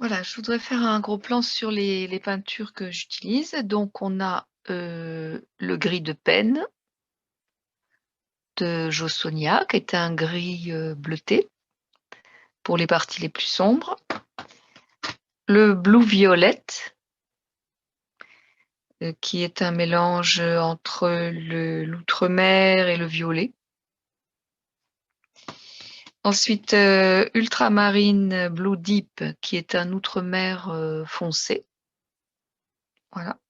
Voilà, je voudrais faire un gros plan sur les peintures que j'utilise. Donc on a, le gris de Pen de Jawsonia, qui est un gris, bleuté pour les parties les plus sombres. Le Blue Violet, qui est un mélange, entre l'outremer et le violet. Ensuite, Ultramarine Blue Deep, qui est un outremer, foncé. Voilà.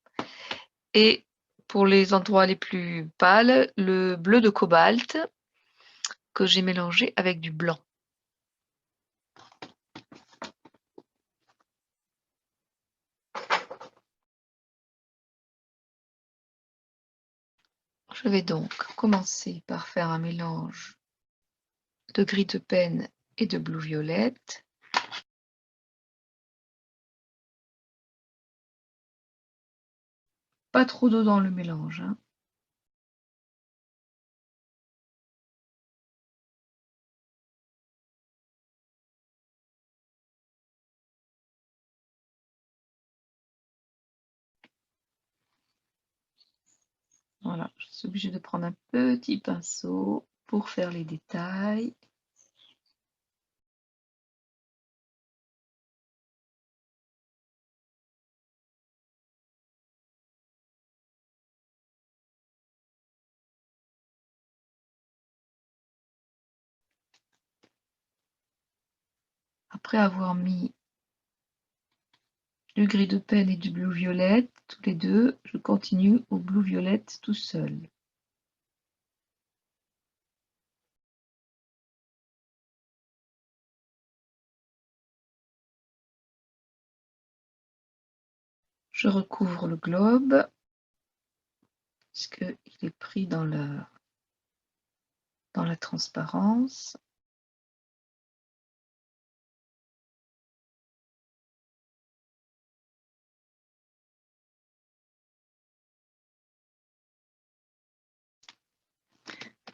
Et pour les endroits les plus pâles, le bleu de cobalt que j'ai mélangé avec du blanc. Je vais donc commencer par faire un mélange de gris de Pen et de blue violette. Pas trop d'eau dans le mélange, hein. Voilà, je suis obligée de prendre un petit pinceau pour faire les détails. Après avoir mis du gris de Pen et du blue violette, tous les deux, je continue au blue violette tout seul. Je recouvre le globe, puisqu'il est pris dans la transparence.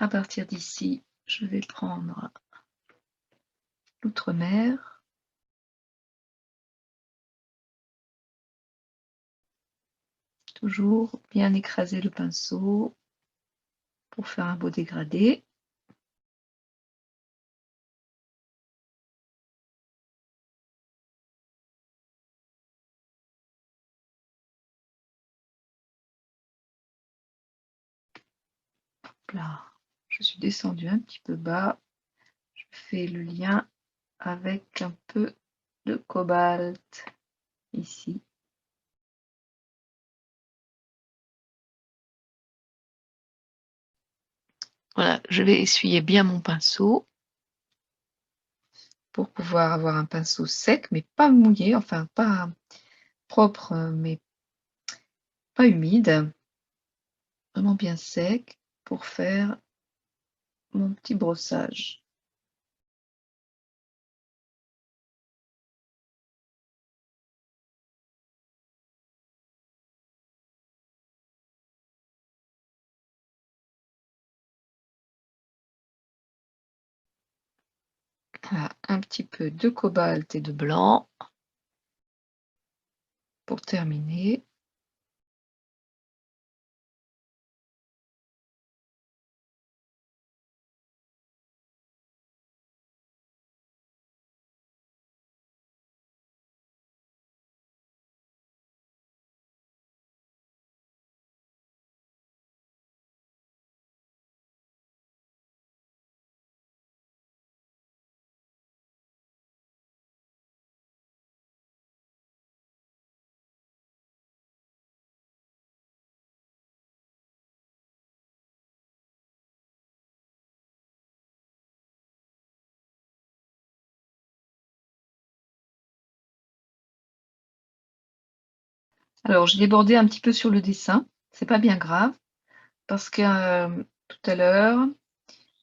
À partir d'ici, je vais prendre l'outremer. Toujours bien écraser le pinceau pour faire un beau dégradé. Là, je suis descendue un petit peu bas. Je fais le lien avec un peu de cobalt ici. Voilà, je vais essuyer bien mon pinceau pour pouvoir avoir un pinceau sec, mais pas mouillé, enfin pas propre, mais pas humide. Vraiment bien sec pour faire mon petit brossage. Voilà, un petit peu de cobalt et de blanc pour terminer. Alors, j'ai débordé un petit peu sur le dessin, c'est pas bien grave, parce que tout à l'heure,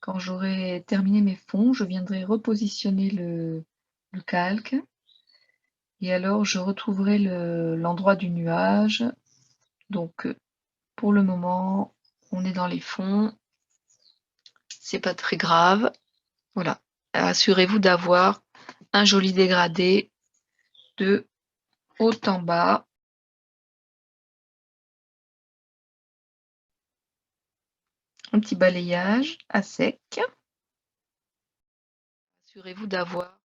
quand j'aurai terminé mes fonds, je viendrai repositionner le calque et alors je retrouverai l'endroit du nuage. Donc, pour le moment, on est dans les fonds, c'est pas très grave. Voilà, assurez-vous d'avoir un joli dégradé de haut en bas. Un petit balayage à sec. Assurez-vous d'avoir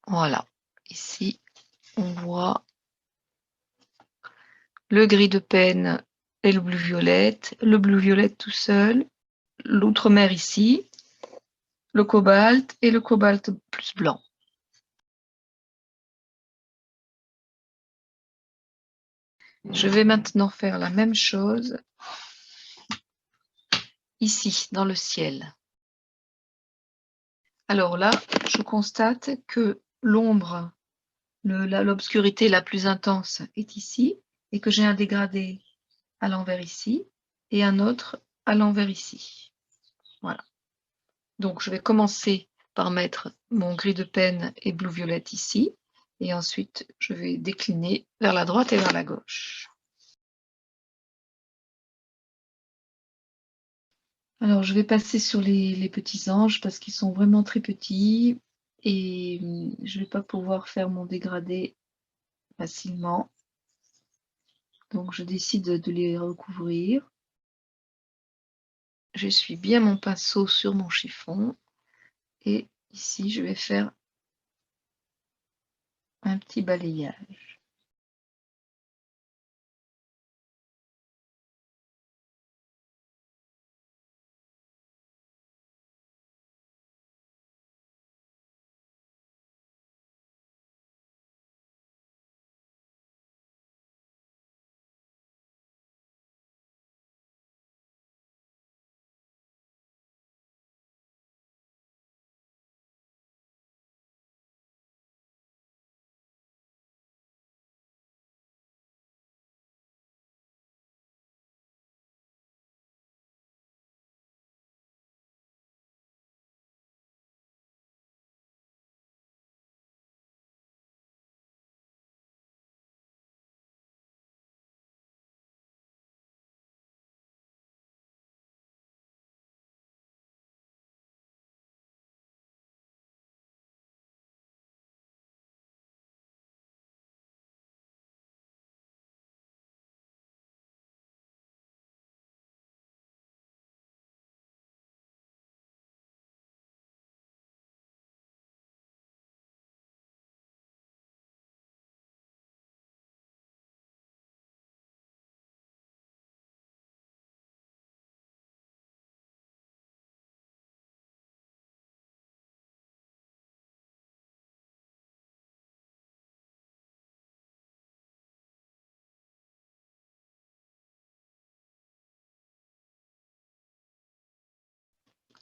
voilà. Ici, on voit le gris de peine et le bleu violette tout seul, l'outre-mer ici, le cobalt et le cobalt plus blanc. Je vais maintenant faire la même chose ici, dans le ciel. Alors là, je constate que l'ombre, l'obscurité la plus intense est ici, et que j'ai un dégradé à l'envers ici, et un autre à l'envers ici. Voilà. Donc je vais commencer par mettre mon gris de peine et bleu-violette ici, et ensuite je vais décliner vers la droite et vers la gauche. Alors je vais passer sur les petits anges parce qu'ils sont vraiment très petits et je ne vais pas pouvoir faire mon dégradé facilement. Donc je décide de les recouvrir. J'essuie bien mon pinceau sur mon chiffon et ici je vais faire un petit balayage.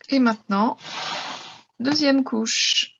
Et maintenant, deuxième couche.